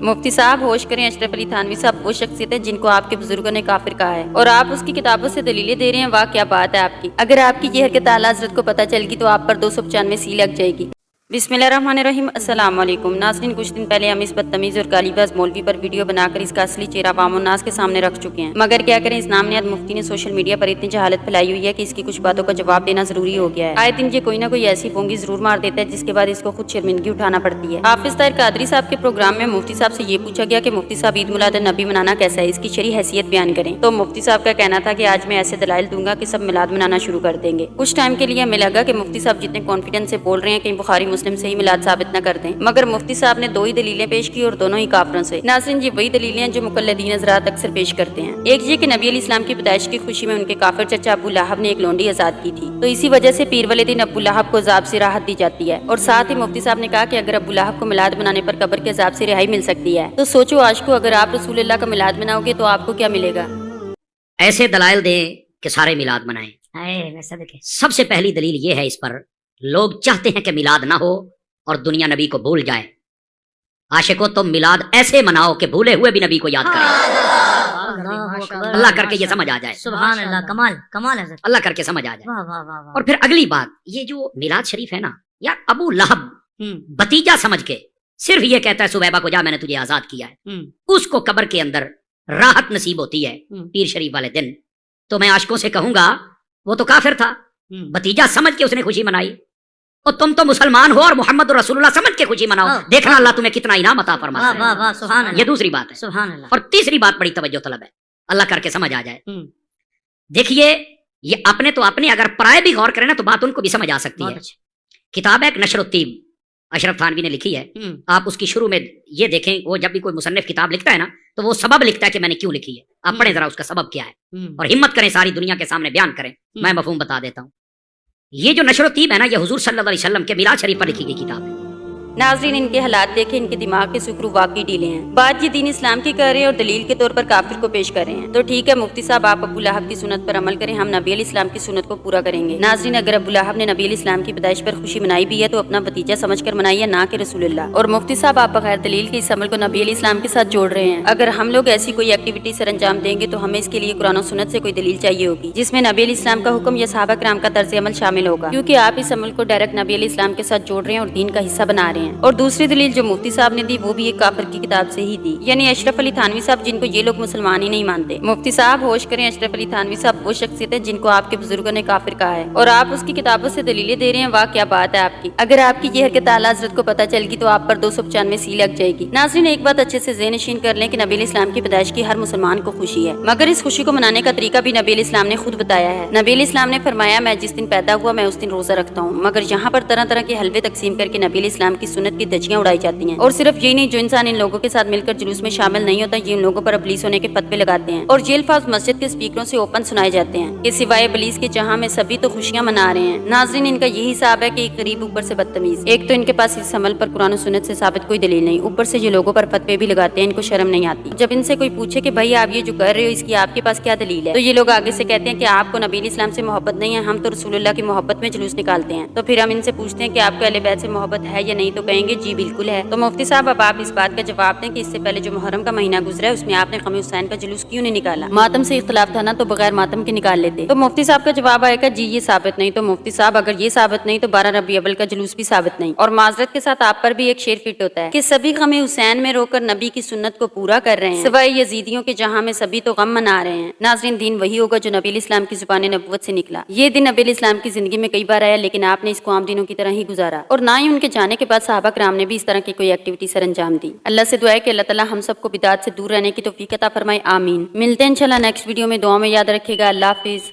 मुफ्ती साहब होश करें, अशरफ अली थानवी साहब वो शख्सियत है जिनको आपके बुजुर्गों ने काफिर कहा है और आप उसकी किताबों से दलीलें दे रहे हैं। वाह क्या बात है आपकी। अगर आपकी ये हरकत आला हज़रत को पता चल गई तो आप पर 295 सी लग जाएगी। बिस्मिल्लाहिर्रहमानिर्रहीम। अस्सलाम वालेकुम नाज़रीन, कुछ दिन पहले हम इस बदतमीज और गालीबाज मौलवी पर वीडियो बनाकर इसका असली चेहरा अवाम और नास के सामने रख चुके हैं, मगर क्या करें, इस नामनिहाद मुफ्ती ने सोशल मीडिया पर इतनी जहालत फैलाई हुई है कि इसकी कुछ बातों का जवाब देना जरूरी हो गया है। आए दिन ये कोई ना कोई ऐसी पोंगी जरूर मार देता है जिसके बाद इसको खुद शर्मिंदगी उठाना पड़ती है। हाफिज ताहिर कादरी साहब के प्रोग्राम में मुफ्ती साहब से ये पूछा गया कि मुफ्ती साहब ईद मिलाद नबी मनाना कैसा है, इसकी शरई हैसियत बयान करें। तो मुफ्ती साहब का कहना था कि आज मैं ऐसे दलाइल दूंगा कि सब मिलाद मनाना शुरू कर देंगे। कुछ टाइम के लिए हमें लगा कि मुफ्ती साहब जितने कॉन्फिडेंस से बोल रहे हैं कहीं बुखारी मुस्लिम से ही मिलाद साबित न कर दें, मगर मुफ्ती साहब ने दो ही दलीलें पेश की और दोनों ही काफिरों से। नाज़रीन, ये वही दलीलें हैं जो मुकल्लिदीन हज़रात अक्सर पेश करते हैं। एक ये कि नबी अलैहि इस्लाम की पैदाइश की खुशी में उनके काफिर चचा अबू लहब ने एक लोंडी आजाद की थी, तो इसी वजह से पीर वाले दिन अबू लहब को अजाब से राहत दी जाती है। और साथ ही मुफ्ती साहब ने कहा कि अगर अबू लहब को मिलाद मनाने पर कब्र के अजाब से रिहाई मिल सकती है, तो सोचो आशिको, अगर आप रसूलुल्लाह का मिलाद मनाओगे तो आपको क्या मिलेगा। ऐसे दलाइल दें कि सारे मिलाद मनाएं। सबसे पहली दलील ये है इस पर, लोग चाहते हैं कि मिलाद ना हो और दुनिया नबी को भूल जाए। आशिको, तुम मिलाद ऐसे मनाओ कि भूले हुए भी नबी को याद करें। अल्लाह करके ये समझ आ जाए। सुभान अल्लाह, कमाल कमाल है। अल्लाह करके समझ आ जाए। वाह वाह वाह वाह। और फिर अगली बात, ये जो मिलाद शरीफ है ना, या अबू लहब भतीजा समझ के सिर्फ ये कहता है सुबैबा को जा मैंने तुझे आजाद किया है, उसको कब्र के अंदर राहत नसीब होती है पीर शरीफ वाले दिन, तो मैं आशिकों से कहूंगा वो तो काफिर था, भतीजा समझ के उसने खुशी मनाई, और तुम तो मुसलमान हो और मोहम्मद रसूलुल्लाह समझ के खुशी मनाओ। देखना अल्लाह तुम्हें कितना इनाम अता फरमाता है। वाह वाह, सुभान अल्लाह। ये दूसरी बात है। सुभान अल्लाह। और तीसरी बात बड़ी तवज्जो तलब है, अल्लाह करके समझ आ जाए। देखिए, ये अपने तो अपने, अगर पराए भी गौर करें ना तो बात उनको भी समझ आ सकती है। किताब है एक नशरुत्तीब, अशरफ थानवी ने लिखी है। आप उसकी शुरू में ये देखें, वो जब भी कोई मुसन्निफ किताब लिखता है ना तो वो सबब लिखता है कि मैंने क्यों लिखी है। आप पढ़ें जरा उसका सबब क्या है और हिम्मत करें सारी दुनिया के सामने बयान करें। मैं मफहूम बता देता हूँ। ये जो नशरुत्तीब है ना, ये हुजूर सल्लल्लाहु अलैहि वसल्लम के मिलाद शरीफ पर लिखी गई किताब है। नाज़रीन, इनके हालात देखें, इनके दिमाग के सुकरू वाकई ढीले हैं। बात ये दीन इस्लाम की कर रहे हैं और दलील के तौर पर काफिर को पेश कर रहे हैं। तो ठीक है मुफ्ती साहब, आप अबू लहब की सुन्नत पर अमल करें, हम नबी अलैहि इस्लाम की सुन्नत को पूरा करेंगे। नाज़रीन, अगर अबू लहब ने नबी अलैहि इस्लाम की पैदाइश पर खुशी मनाई भी है तो अपना भतीजा समझकर मनाइए, ना कि रसूलुल्लाह। और मुफ्ती साहब, आप बगैर दलील के इस अमल को नबी अलैहि इस्लाम के साथ जोड़ रहे हैं। अगर हम लोग ऐसी कोई एक्टिविटी सर अंजाम देंगे तो हमें इसके लिए कुरान और सुन्नत से कोई दलील चाहिए होगी जिसमें नबी अलैहि इस्लाम का हुक्म या सहाबा किराम का तर्ज अमल शामिल होगा, क्योंकि आप इस अमल को डायरेक्ट नबी अलैहि इस्लाम के साथ जोड़ रहे हैं और दीन का हिस्सा बना रहे हैं। और दूसरी दलील जो मुफ्ती साहब ने दी वो भी एक काफिर की किताब से ही दी, यानी अशरफ अली थानवी साहब, जिनको ये लोग मुसलमान ही नहीं मानते। मुफ्ती साहब होश करें, अशरफ अली थानवी साहब वो शख्सियत है जिनको आपके बुजुर्गों ने काफिर कहा है और आप उसकी किताबों से दलीलें दे रहे हैं। वाह क्या बात है आपकी। अगर आपकी ये हरकत आला हज़रत को पता चल गई तो आप पर 295 सी लग जाएगी। नाज़रीन, एक बात अच्छे से ज़हन नशीन कर लें कि नबी इस्लाम की पैदाइश की हर मुसलमान को खुशी है, मगर इस खुशी को मनाने का तरीका भी नबी इस्लाम ने खुद बताया है। नबी इस्लाम ने फरमाया, मैं जिस दिन पैदा हुआ मैं उस दिन रोजा रखता हूँ, मगर यहाँ पर तरह तरह के हलवे तकसीम करके नबी इस्लाम की सुन्नत की धज्जियां उड़ाई जाती हैं। और सिर्फ यही नहीं, जो इंसान इन लोगों के साथ मिलकर जुलूस में शामिल नहीं होता ये इन लोगों पर अबलीस होने के फतवे लगाते हैं और जेल फाज मस्जिद के स्पीकरों से ओपन सुनाए जाते हैं कि सिवाय अबलीस के जहां में सभी तो खुशियां मना रहे हैं। नाज़रीन, इनका यही हिसाब है कि एक गरीब ऊपर से बदतमीज। एक तो इनके पास इस अमल पर कुरान और सुन्नत से साबित कोई दलील नहीं, ऊपर से ये लोगों पर फतवे भी लगाते हैं, इनको शर्म नहीं आती। जब इनसे कोई पूछे कि भाई आप ये जो कर रहे हो इसकी आपके पास क्या दलील है, तो ये लोग आगे से कहते हैं कि आपको नबी इस्लाम से मोहब्बत नहीं है, हम तो रसूलुल्लाह की मोहब्बत में जुलूस निकालते हैं। तो फिर हम इनसे पूछते हैं कि आपको अहले बैत से मोहब्बत है या नहीं, तो कहेंगे जी बिल्कुल है। तो मुफ्ती साहब, अब आप इस बात का जवाब दें कि इससे पहले जो मुहर्रम का महीना गुजरा है उसमें आपने क़मी हुसैन का जुलूस क्यों नहीं निकाला। मातम से इख्तिलाफ था ना, तो बगैर मातम के निकाल लेते। तो मुफ्ती साहब का जवाब आएगा जी ये साबित नहीं। तो मुफ्ती साहब, अगर ये साबित नहीं तो 12 रबी अव्वल का जुलूस भी साबित नहीं। और माजरत के साथ आप पर भी एक शेर फिट होता है कि सभी क़मी हुसैन में रोकर नबी की सुन्नत को पूरा कर रहे हैं, सिवाय यजीदियों के जहाँ में सभी तो गम मना रहे हैं। नाज़रीन, दीन वही होगा जो नबी इस्लाम की जुबान नबुव्वत से निकला। ये दिन नबी इस्लाम की जिंदगी में कई बार आया, लेकिन आपने इसको आम दिनों की तरह ही गुजारा और ना ही उनके जाने के बाद सहाबा किराम ने भी इस तरह की कोई एक्टिविटी सर अंजाम दी। अल्लाह से दुआ है कि अल्लाह ताला हम सबको बिदात से दूर रहने की तौफीक अता फरमाए। आमीन। मिलते हैं इंशाल्लाह नेक्स्ट वीडियो में। दुआ में याद रखिएगा। अल्लाह हाफिज।